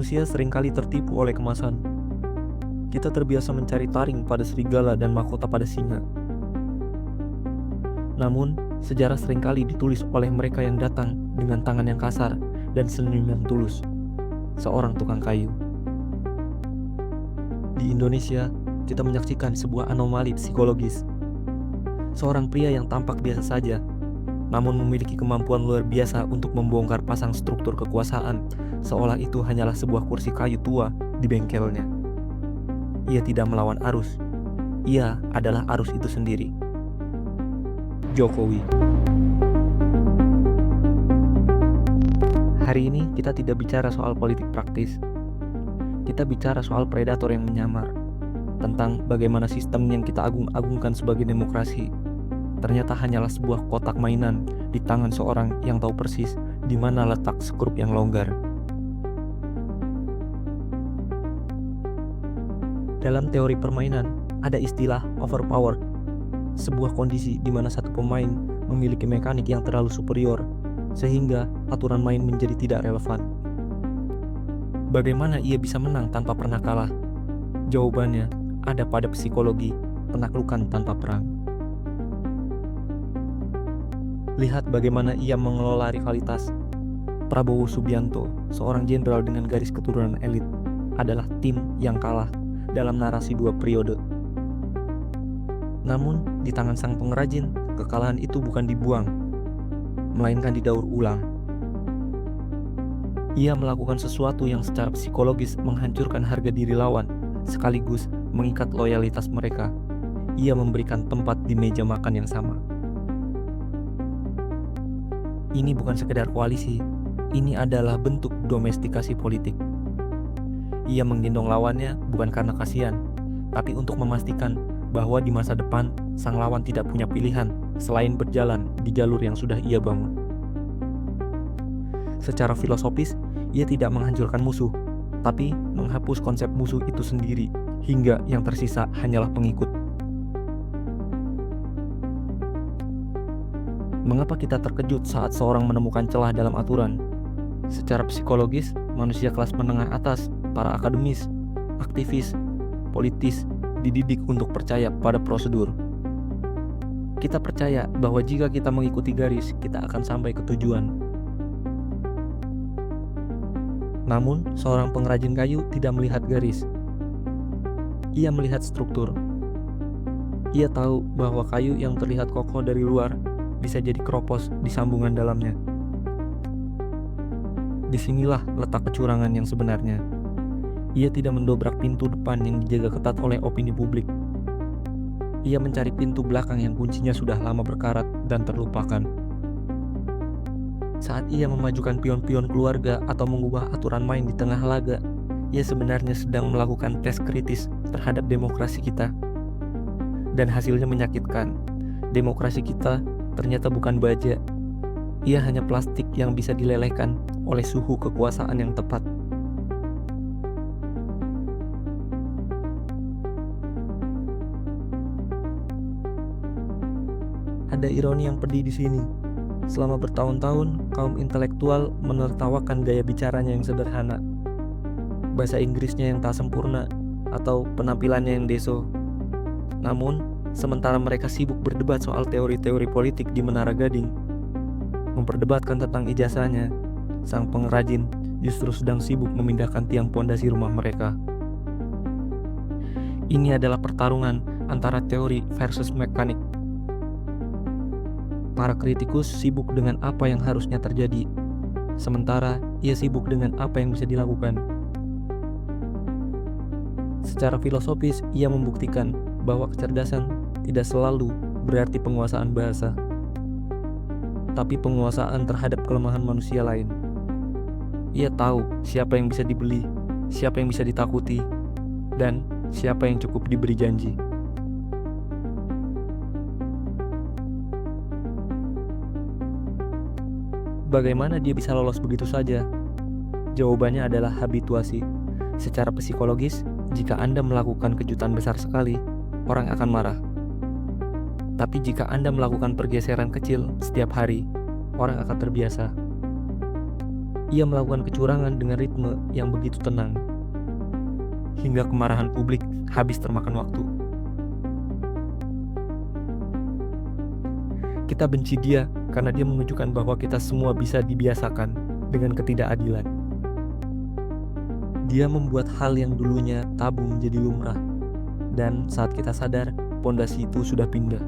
Manusia seringkali tertipu oleh kemasan. Kita terbiasa mencari taring pada serigala dan mahkota pada singa. Namun, sejarah seringkali ditulis oleh mereka yang datang dengan tangan yang kasar dan senyum yang tulus. Seorang tukang kayu. Di Indonesia, kita menyaksikan sebuah anomali psikologis. Seorang pria yang tampak biasa saja, namun memiliki kemampuan luar biasa untuk membongkar pasang struktur kekuasaan, seolah itu hanyalah sebuah kursi kayu tua di bengkelnya. Ia tidak melawan arus. Ia adalah arus itu sendiri. Jokowi. Hari ini kita tidak bicara soal politik praktis. Kita bicara soal predator yang menyamar. Tentang bagaimana sistem yang kita agung-agungkan sebagai demokrasi ternyata hanyalah sebuah kotak mainan di tangan seorang yang tahu persis di mana letak skrup yang longgar. Dalam teori permainan, ada istilah overpower. Sebuah kondisi di mana satu pemain memiliki mekanik yang terlalu superior, sehingga aturan main menjadi tidak relevan. Bagaimana ia bisa menang tanpa pernah kalah? Jawabannya ada pada psikologi penaklukan tanpa perang. Lihat bagaimana ia mengelola rivalitas. Prabowo Subianto, seorang jenderal dengan garis keturunan elit, adalah tim yang kalah dalam narasi 2 periode. Namun, di tangan sang pengrajin, kekalahan itu bukan dibuang, melainkan didaur ulang. Ia melakukan sesuatu yang secara psikologis menghancurkan harga diri lawan, sekaligus mengikat loyalitas mereka. Ia memberikan tempat di meja makan yang sama. Ini bukan sekedar koalisi, ini adalah bentuk domestikasi politik. Ia menggendong lawannya bukan karena kasihan, tapi untuk memastikan bahwa di masa depan sang lawan tidak punya pilihan selain berjalan di jalur yang sudah ia bangun. Secara filosofis, ia tidak menghancurkan musuh, tapi menghapus konsep musuh itu sendiri hingga yang tersisa hanyalah pengikut. Mengapa kita terkejut saat seorang menemukan celah dalam aturan? Secara psikologis, manusia kelas menengah atas, para akademis, aktivis, politis, dididik untuk percaya pada prosedur. Kita percaya bahwa jika kita mengikuti garis, kita akan sampai ke tujuan. Namun, seorang pengrajin kayu tidak melihat garis. Ia melihat struktur. Ia tahu bahwa kayu yang terlihat kokoh dari luar bisa jadi keropos di sambungan dalamnya. Disinilah letak kecurangan yang sebenarnya. Ia tidak mendobrak pintu depan yang dijaga ketat oleh opini publik. Ia mencari pintu belakang yang kuncinya sudah lama berkarat dan terlupakan. Saat ia memajukan pion-pion keluarga atau mengubah aturan main di tengah laga, ia sebenarnya sedang melakukan tes kritis terhadap demokrasi kita. Dan hasilnya menyakitkan. Demokrasi kita ternyata bukan baja. Ia hanya plastik yang bisa dilelehkan oleh suhu kekuasaan yang tepat. Ada ironi yang pedih di sini. Selama bertahun-tahun, kaum intelektual menertawakan gaya bicaranya yang sederhana, bahasa Inggrisnya yang tak sempurna, atau penampilannya yang deso. Namun, sementara mereka sibuk berdebat soal teori-teori politik di Menara Gading, memperdebatkan tentang ijazahnya, sang pengrajin justru sedang sibuk memindahkan tiang pondasi rumah mereka. Ini adalah pertarungan antara teori versus mekanik. Para kritikus sibuk dengan apa yang harusnya terjadi, sementara ia sibuk dengan apa yang bisa dilakukan. Secara filosofis, ia membuktikan bahwa kecerdasan tidak selalu berarti penguasaan bahasa, tapi penguasaan terhadap kelemahan manusia lain. Ia tahu siapa yang bisa dibeli, siapa yang bisa ditakuti, dan siapa yang cukup diberi janji. Bagaimana dia bisa lolos begitu saja? Jawabannya adalah habituasi. Secara psikologis, jika Anda melakukan kejutan besar sekali, orang akan marah. Tapi jika Anda melakukan pergeseran kecil setiap hari, orang akan terbiasa. Ia melakukan kecurangan dengan ritme yang begitu tenang, hingga kemarahan publik habis termakan waktu. Kita benci dia karena dia menunjukkan bahwa kita semua bisa dibiasakan dengan ketidakadilan. Dia membuat hal yang dulunya tabu menjadi lumrah, dan saat kita sadar, pondasi itu sudah pindah.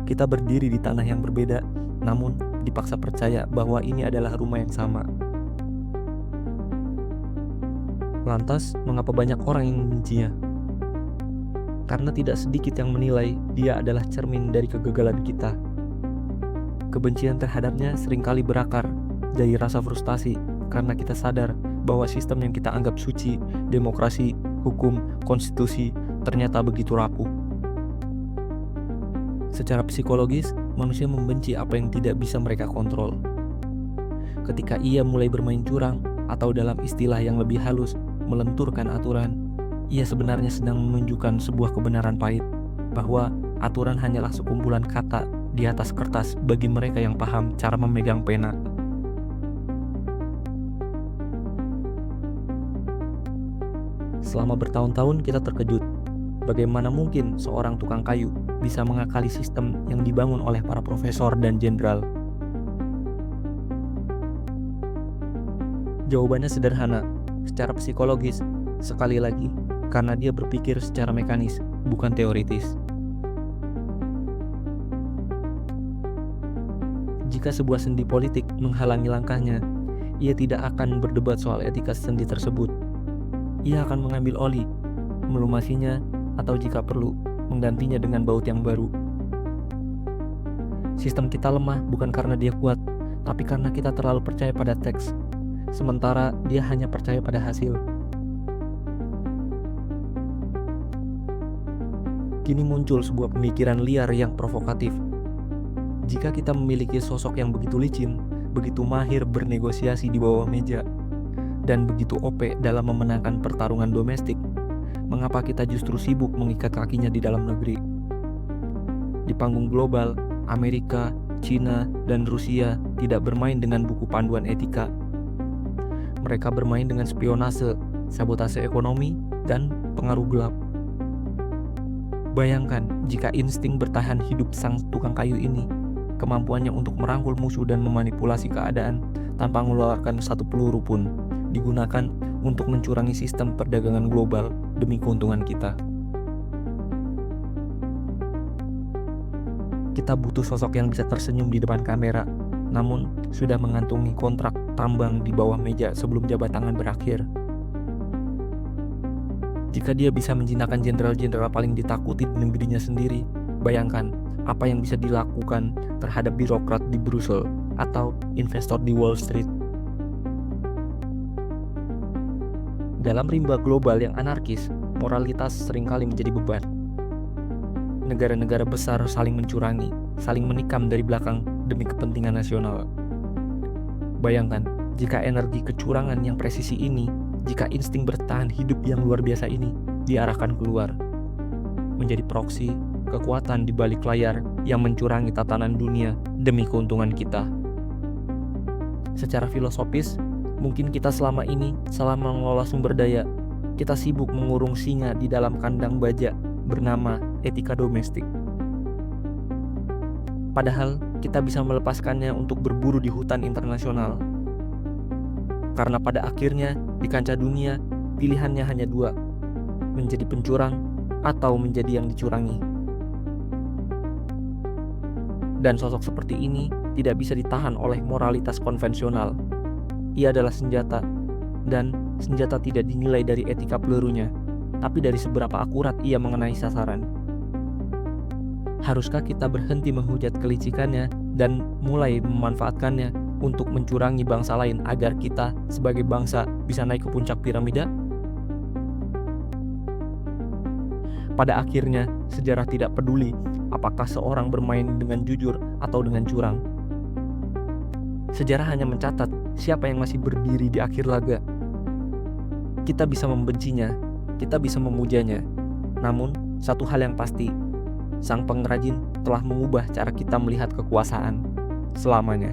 Kita berdiri di tanah yang berbeda, namun dipaksa percaya bahwa ini adalah rumah yang sama. Lantas, mengapa banyak orang yang membencinya? Karena tidak sedikit yang menilai dia adalah cermin dari kegagalan kita. Kebencian terhadapnya seringkali berakar dari rasa frustasi karena kita sadar bahwa sistem yang kita anggap suci, demokrasi, hukum, konstitusi, ternyata begitu rapuh. Secara psikologis, manusia membenci apa yang tidak bisa mereka kontrol. Ketika ia mulai bermain curang, atau dalam istilah yang lebih halus, melenturkan aturan, ia sebenarnya sedang menunjukkan sebuah kebenaran pahit, bahwa aturan hanyalah sekumpulan kata di atas kertas bagi mereka yang paham cara memegang pena. Selama bertahun-tahun kita terkejut. Bagaimana mungkin seorang tukang kayu bisa mengakali sistem yang dibangun oleh para profesor dan jenderal? Jawabannya sederhana, secara psikologis, sekali lagi, karena dia berpikir secara mekanis, bukan teoritis. Jika sebuah sendi politik menghalangi langkahnya, ia tidak akan berdebat soal etika sendi tersebut. Ia akan mengambil oli, melumasinya, atau jika perlu, menggantinya dengan baut yang baru. Sistem kita lemah bukan karena dia kuat, tapi karena kita terlalu percaya pada teks, sementara dia hanya percaya pada hasil. Kini muncul sebuah pemikiran liar yang provokatif. Jika kita memiliki sosok yang begitu licin, begitu mahir bernegosiasi di bawah meja, dan begitu OP dalam memenangkan pertarungan domestik, mengapa kita justru sibuk mengikat kakinya di dalam negeri? Di panggung global, Amerika, China, dan Rusia tidak bermain dengan buku panduan etika. Mereka bermain dengan spionase, sabotase ekonomi, dan pengaruh gelap. Bayangkan jika insting bertahan hidup sang tukang kayu ini, kemampuannya untuk merangkul musuh dan memanipulasi keadaan tanpa mengeluarkan satu peluru pun, digunakan untuk mencurangi sistem perdagangan global demi keuntungan kita. Kita butuh sosok yang bisa tersenyum di depan kamera, namun sudah mengantungi kontrak tambang di bawah meja sebelum jabat tangan berakhir. Jika dia bisa menjinakkan jenderal-jenderal paling ditakuti di negerinya sendiri, bayangkan apa yang bisa dilakukan terhadap birokrat di Brussels atau investor di Wall Street. Dalam rimba global yang anarkis, moralitas seringkali menjadi beban. Negara-negara besar saling mencurangi, saling menikam dari belakang demi kepentingan nasional. Bayangkan, jika energi kecurangan yang presisi ini, jika insting bertahan hidup yang luar biasa ini diarahkan keluar, menjadi proksi, kekuatan di balik layar yang mencurangi tatanan dunia demi keuntungan kita. Secara filosofis, mungkin kita selama ini salah mengelola sumber daya. Kita sibuk mengurung singa di dalam kandang baja bernama etika domestik. Padahal kita bisa melepaskannya untuk berburu di hutan internasional. Karena pada akhirnya di kancah dunia pilihannya hanya dua, menjadi pencurang atau menjadi yang dicurangi. Dan sosok seperti ini tidak bisa ditahan oleh moralitas konvensional. Ia adalah senjata, dan senjata tidak dinilai dari etika pelurunya, tapi dari seberapa akurat ia mengenai sasaran. Haruskah kita berhenti menghujat kelicikannya dan mulai memanfaatkannya untuk mencurangi bangsa lain agar kita sebagai bangsa bisa naik ke puncak piramida? Pada akhirnya, sejarah tidak peduli apakah seorang bermain dengan jujur atau dengan curang. Sejarah hanya mencatat siapa yang masih berdiri di akhir laga. Kita bisa membencinya, kita bisa memujanya. Namun, satu hal yang pasti, sang pengrajin telah mengubah cara kita melihat kekuasaan selamanya.